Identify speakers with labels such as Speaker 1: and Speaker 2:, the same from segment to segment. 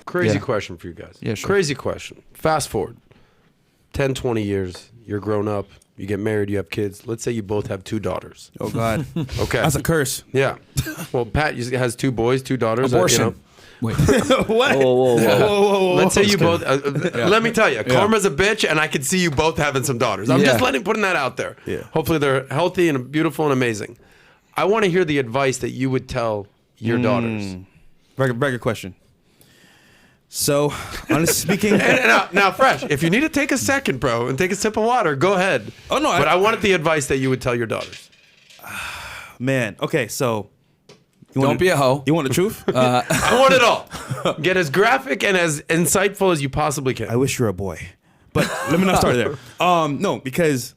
Speaker 1: Crazy question for you guys.
Speaker 2: Yeah, sure.
Speaker 1: Crazy question. Fast forward 10, 20 years. You're grown up. You get married. You have kids. Let's say you both have 2 daughters.
Speaker 3: Oh, God.
Speaker 1: Okay.
Speaker 3: That's a curse.
Speaker 1: Yeah. Well, Pat has 2 boys, 2 daughters.
Speaker 2: Abortion. Wait.
Speaker 3: What?
Speaker 4: Whoa.
Speaker 1: Let's say you both. Let me tell you, karma's a bitch, and I could see you both having some daughters. I'm just putting that out there.
Speaker 3: Yeah.
Speaker 1: Hopefully, they're healthy and beautiful and amazing. I want to hear the advice that you would tell your daughters.
Speaker 3: Very good question. So, honestly speaking,
Speaker 1: And now, Fresh, if you need to take a second, bro, and take a sip of water, go ahead.
Speaker 3: Oh, no,
Speaker 1: But I wanted the advice that you would tell your daughters.
Speaker 3: man. Okay, so
Speaker 2: Don't be a hoe.
Speaker 3: You want the truth?
Speaker 1: I want it all. Get as graphic and as insightful as you possibly can.
Speaker 3: I wish you were a boy, but let me not start there. No, because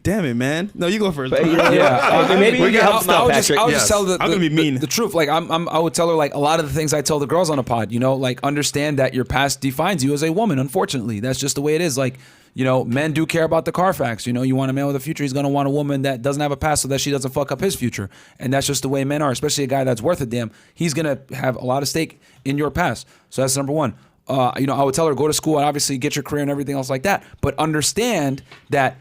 Speaker 3: damn it, man. No, you go first.
Speaker 4: Maybe you can help
Speaker 2: I would
Speaker 4: Patrick.
Speaker 2: just tell
Speaker 3: I'm gonna be mean.
Speaker 2: The truth. Like I would tell her like a lot of the things I tell the girls on a pod. You know, like understand that your past defines you as a woman. Unfortunately, that's just the way it is. Like, you know, men do care about the Carfax. You know, you want a man with a future. He's gonna want a woman that doesn't have a past, so that she doesn't fuck up his future. And that's just the way men are. Especially a guy that's worth a damn. He's gonna have a lot of stake in your past. So that's number one. You know, I would tell her go to school and obviously get your career and everything else like that. But understand that.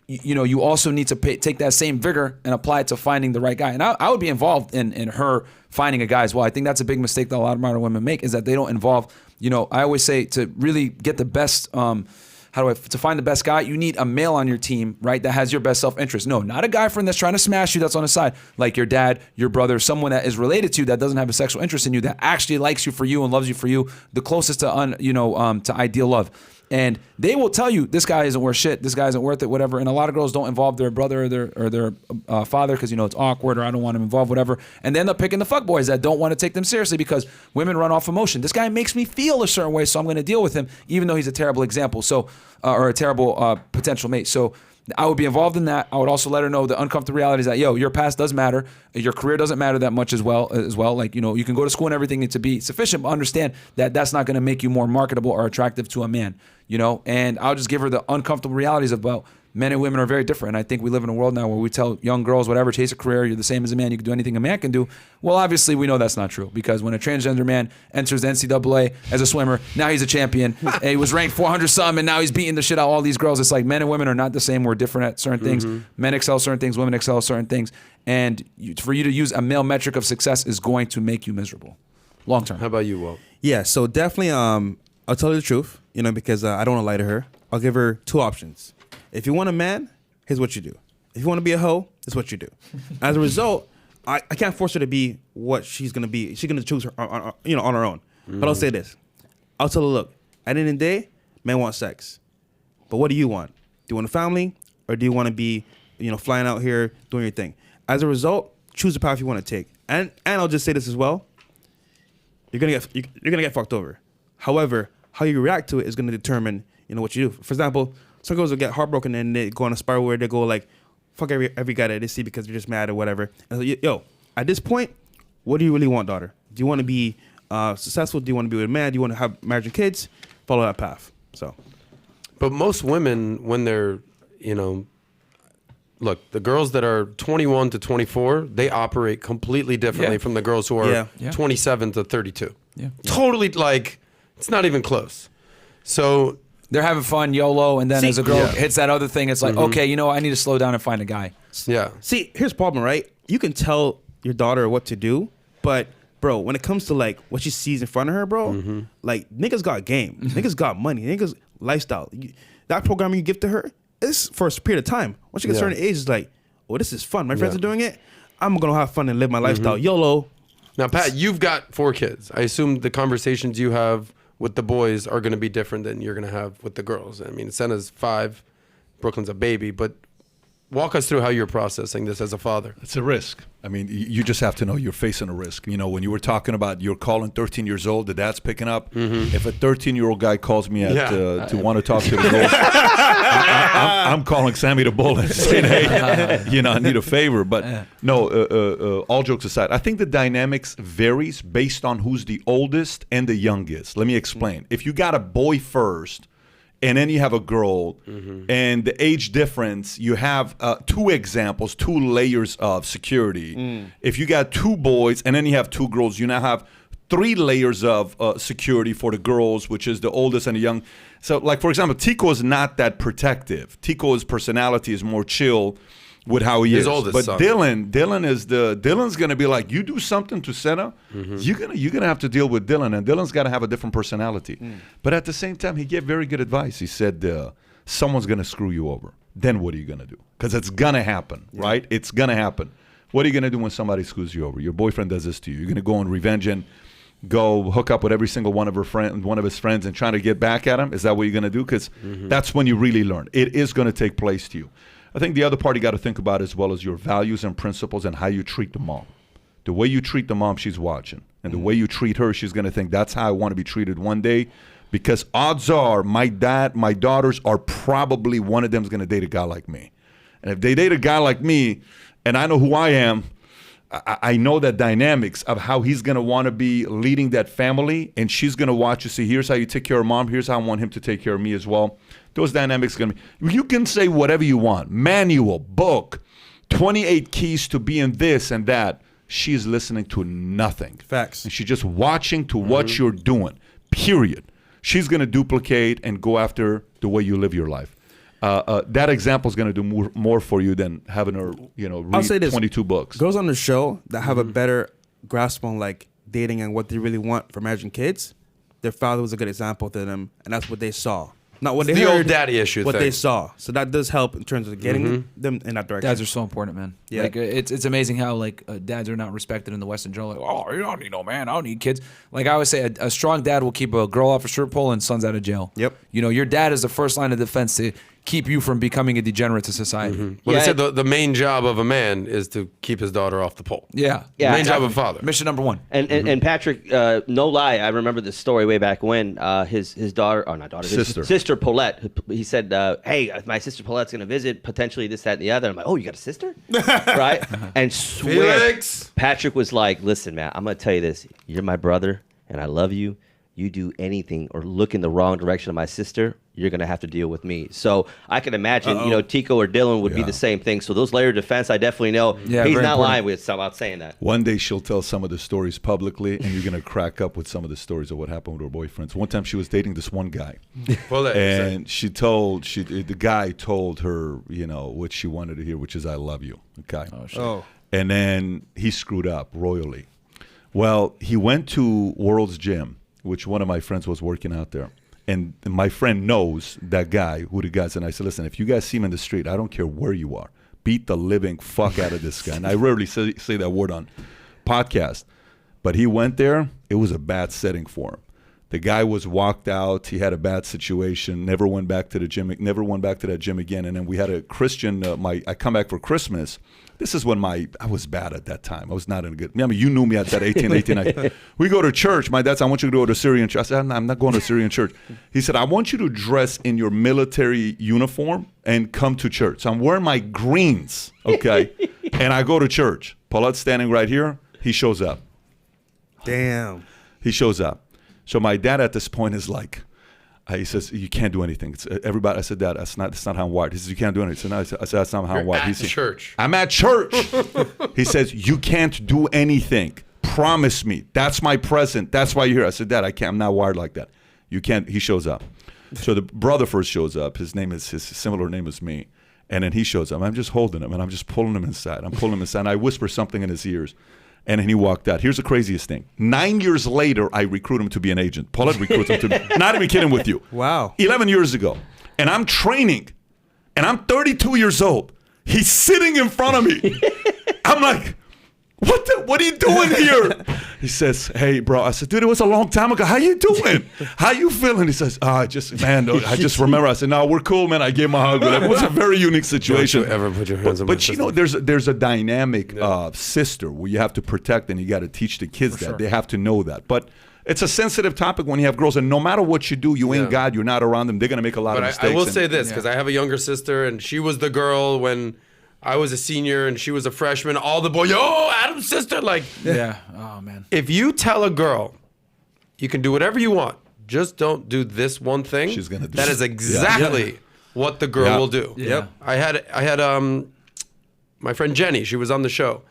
Speaker 2: You know, you also need to take that same vigor and apply it to finding the right guy. And I would be involved in her finding a guy as well. I think that's a big mistake that a lot of modern women make, is that they don't involve, you know, I always say to really get the best, to find the best guy, you need a male on your team, right, that has your best self-interest. No, not a guy friend that's trying to smash you, that's on the side, like your dad, your brother, someone that is related to you that doesn't have a sexual interest in you, that actually likes you for you and loves you for you, the closest to, to ideal love. And they will tell you, this guy isn't worth shit, this guy isn't worth it, whatever. And a lot of girls don't involve their brother or their father because, you know, it's awkward, or I don't want him involved, whatever. And they end up picking the fuckboys that don't want to take them seriously because women run off emotion. This guy makes me feel a certain way, so I'm going to deal with him, even though he's a terrible example, or a terrible potential mate. So I would be involved in that. I would also let her know the uncomfortable reality is that, your past does matter. Your career doesn't matter that much as well. Like, you know, you can go to school and everything to be sufficient, but understand that that's not going to make you more marketable or attractive to a man, you know? And I'll just give her the uncomfortable realities about men and women are very different. And I think we live in a world now where we tell young girls, whatever, chase a career, you're the same as a man, you can do anything a man can do. Well, obviously we know that's not true, because when a transgender man enters the NCAA as a swimmer, now he's a champion. And he was ranked 400 some, and now he's beating the shit out of all these girls. It's like men and women are not the same. We're different at certain things. Men excel at certain things, women excel at certain things. And for you to use a male metric of success is going to make you miserable long term.
Speaker 1: How about you, Walt?
Speaker 3: Yeah, so definitely I'll tell her the truth, you know, because I don't want to lie to her. I'll give her 2 options. If you want a man, here's what you do. If you want to be a hoe, this is what you do. As a result, I can't force her to be what she's going to be. She's going to choose her on her own. But I'll say this. I'll tell her, look, at the end of the day, men want sex. But what do you want? Do you want a family, or do you want to be, flying out here doing your thing? As a result, choose the path you want to take. And I'll just say this as well. You're gonna get fucked over. However, how you react to it is gonna determine, what you do. For example, some girls will get heartbroken and they go on a spiral where they go like, fuck every guy that they see because they're just mad or whatever. And so, at this point, what do you really want, daughter? Do you want to be successful? Do you want to be with a man? Do you want to have marriage and kids? Follow that path. So,
Speaker 1: but most women, when they're, look, the girls that are 21 to 24, they operate completely differently from the girls who are 27 to 32. Yeah. Totally, it's not even close. So
Speaker 2: they're having fun, YOLO, and then as a girl hits that other thing, it's like, okay, I need to slow down and find a guy.
Speaker 1: Yeah.
Speaker 3: See, here's the problem, right? You can tell your daughter what to do, but bro, when it comes to what she sees in front of her, bro, niggas got game, niggas got money, niggas lifestyle. That programming you give to her is for a period of time. Once you get a certain age, it's like, oh, this is fun. My friends are doing it. I'm gonna have fun and live my lifestyle. YOLO.
Speaker 1: Now, Pat, you've got 4 kids. I assume the conversations you have with the boys are going to be different than you're going to have with the girls. I mean, Senna's 5, Brooklyn's a baby, but walk us through how you're processing this as a father.
Speaker 5: It's a risk. I mean, you just have to know you're facing a risk. When you were talking about you're calling 13 years old, the dad's picking up. If a 13-year-old guy calls me to want to talk to the girls, I'm calling Sammy the Bull and saying, hey, I need a favor. But no, all jokes aside, I think the dynamics varies based on who's the oldest and the youngest. Let me explain. If you got a boy first, and then you have a girl, and the age difference, you have 2 examples, 2 layers of security. If you got 2 boys and then you have 2 girls, you now have 3 layers of security for the girls, which is the oldest and the young. So, like, for example, Tico is not that protective. Tico's personality is more chill with how he
Speaker 1: His
Speaker 5: is.
Speaker 1: oldest
Speaker 5: But
Speaker 1: son.
Speaker 5: Dylan's gonna be like, you do something to Senna, you're gonna have to deal with Dylan, and Dylan's gotta have a different personality. But at the same time, he gave very good advice. He said, someone's gonna screw you over. Then what are you gonna do? Because it's gonna happen, right? It's gonna happen. What are you gonna do when somebody screws you over? Your boyfriend does this to you. You're gonna go on revenge and go hook up with every single one of his friends and trying to get back at him? Is that what you're gonna do? Because that's when you really learn. It is gonna take place to you. I think the other part you got to think about as well as your values and principles and how you treat the mom. The way you treat the mom, she's watching. And the way you treat her, she's going to think, that's how I want to be treated one day. Because odds are my daughters are probably one of them is going to date a guy like me. And if they date a guy like me, and I know who I am, I know the dynamics of how he's going to want to be leading that family, and she's going to watch you see, here's how you take care of mom, here's how I want him to take care of me as well. Those dynamics are going to be, you can say whatever you want, manual, book, 28 keys to being this and that. She's listening to nothing.
Speaker 3: Facts.
Speaker 5: And she's just watching to what you're doing, period. She's going to duplicate and go after the way you live your life. That example is going to do more for you than having her,
Speaker 3: I'll say
Speaker 5: read
Speaker 3: this.
Speaker 5: 22 books.
Speaker 3: Girls on the show that have a better grasp on like dating and what they really want for marriage and kids, their father was a good example to them, and that's what they saw. Not what they
Speaker 1: the
Speaker 3: heard,
Speaker 1: old daddy issue
Speaker 3: what
Speaker 1: thing.
Speaker 3: they saw. So that does help in terms of getting them in that direction.
Speaker 2: Dads are so important, man.
Speaker 3: Yeah.
Speaker 2: Like it's amazing how like dads are not respected in the Western general. Like, oh, you don't need no man. I don't need kids. Like I always say, a strong dad will keep a girl off a strip pole and sons out of jail.
Speaker 3: Yep.
Speaker 2: Your dad is the first line of defense to keep you from becoming a degenerate to society.
Speaker 1: Well,
Speaker 4: Yeah,
Speaker 1: they said the main job of a man is to keep his daughter off the pole.
Speaker 2: Yeah.
Speaker 4: Yeah,
Speaker 1: Main job of a father.
Speaker 2: Mission number 1.
Speaker 4: And Patrick, no lie, I remember this story way back when his daughter, or not daughter,
Speaker 5: Sister.
Speaker 4: his sister Paulette, he said, hey, my sister Paulette's going to visit, potentially this, that, and the other. I'm like, oh, you got a sister? Right? And swear,
Speaker 1: Felix.
Speaker 4: Patrick was like, listen, man, I'm going to tell you this. You're my brother, and I love you. You do anything or look in the wrong direction of my sister, you're going to have to deal with me. So I can imagine, Tico or Dylan would be the same thing. So those layered of defense, I definitely know
Speaker 2: Yeah,
Speaker 4: he's
Speaker 2: very
Speaker 4: not
Speaker 2: important.
Speaker 4: lying about saying that.
Speaker 5: One day she'll tell some of the stories publicly, and you're going to crack up with some of the stories of what happened with her boyfriends. One time she was dating this one guy,
Speaker 1: Well,
Speaker 5: and the guy told her, what she wanted to hear, which is, I love you. Okay.
Speaker 2: Oh, shit.
Speaker 3: Oh.
Speaker 5: And then he screwed up royally. Well, he went to World's Gym, which one of my friends was working out there. And my friend knows that guy, who the guy's. And I said, listen, if you guys see him in the street, I don't care where you are. Beat the living fuck out of this guy. And I rarely say that word on podcast. But he went there. It was a bad setting for him. The guy was walked out. He had a bad situation. Never went back to the gym. Never went back to that gym again. And then we had a Christian. I come back for Christmas. This is when I was bad at that time. I was not in a good. I mean, you knew me at that 18. We go to church. My dad said, I want you to go to Syrian church. I said, I'm not going to Syrian church. He said, I want you to dress in your military uniform and come to church. So I'm wearing my greens, okay? And I go to church. Paulette's standing right here. He shows up.
Speaker 3: Damn.
Speaker 5: He shows up. So my dad at this point is like, he says, you can't do anything. It's, everybody, I said, Dad, that's not how I'm wired. He says, you can't do anything. So no, I said, that's not how I'm wired.
Speaker 1: At
Speaker 5: He said,
Speaker 1: church.
Speaker 5: I'm at church. He says, you can't do anything. Promise me. That's my present. That's why you're here. I said, Dad, I can't. I'm not wired like that. You can't. He shows up. So the brother first shows up. His similar name is me. And then he shows up. I'm just holding him, and I'm just pulling him inside. And I whisper something in his ears. And then he walked out. Here's the craziest thing. 9 years later, I recruit him to be an agent. Paulette recruits him to be. Not even kidding with you.
Speaker 3: Wow.
Speaker 5: 11 years ago. And I'm training. And I'm 32 years old. He's sitting in front of me. I'm like, what are you doing here? He says, hey, bro. I said, dude, it was a long time ago. How you doing? How you feeling? He says, I just remember. I said, no, we're cool, man. I gave him a hug. It was a very unique situation.
Speaker 1: Don't you ever put your hands on my
Speaker 5: But you
Speaker 1: sister.
Speaker 5: know, there's a dynamic sister where you have to protect and you got to teach the kids that.
Speaker 2: sure.
Speaker 5: They have to know that. But it's a sensitive topic when you have girls, and no matter what you do, you ain't God, you're not around them. They're going to make a lot of
Speaker 1: But
Speaker 5: mistakes.
Speaker 1: I will
Speaker 5: and-
Speaker 1: say this, because I have a younger sister, and she was the girl when I was a senior, and she was a freshman. All the boys, yo, Adam's sister. Like,
Speaker 2: Yeah. Oh, man.
Speaker 1: if you tell a girl, you can do whatever you want, just don't do this one thing.
Speaker 5: She's gonna do
Speaker 1: that
Speaker 5: it.
Speaker 1: is exactly what the girl
Speaker 5: Yeah.
Speaker 1: will do.
Speaker 2: Yep.
Speaker 1: I had my friend Jenny. She was on the show.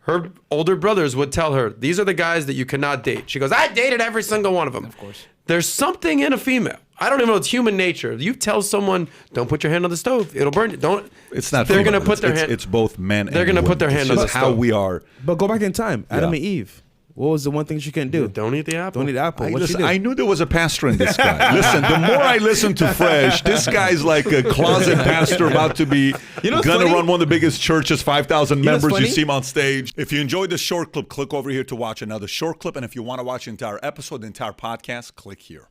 Speaker 1: her older brothers would tell her, these are the guys that you cannot date. She goes, I dated every single one of them.
Speaker 2: Of course.
Speaker 1: There's something in a female. I don't even know. It's human nature. You tell someone, don't put your hand on the stove. It'll burn you. Don't.
Speaker 5: It's not.
Speaker 1: They're
Speaker 5: female.
Speaker 1: going to put their hand.
Speaker 5: It's both men.
Speaker 1: They're
Speaker 5: going to
Speaker 1: put their hand on the
Speaker 5: how
Speaker 1: stove.
Speaker 5: we are.
Speaker 3: But go back in time. Adam
Speaker 5: Yeah.
Speaker 3: and Eve. What was the one thing she couldn't do?
Speaker 1: Don't eat the apple.
Speaker 3: Don't eat the apple. What she
Speaker 5: Listen,
Speaker 3: do?
Speaker 5: I knew there was a pastor in this guy. Listen, the more I listen to Fresh, this guy's like a closet pastor about to be
Speaker 3: what's
Speaker 5: gonna
Speaker 3: funny?
Speaker 5: run one of the biggest churches, 5,000
Speaker 3: You know what's
Speaker 5: members. You
Speaker 3: funny?
Speaker 5: see him on stage. If you enjoyed this short clip, click over here to watch another short clip. And if you want to watch the entire episode, the entire podcast, click here.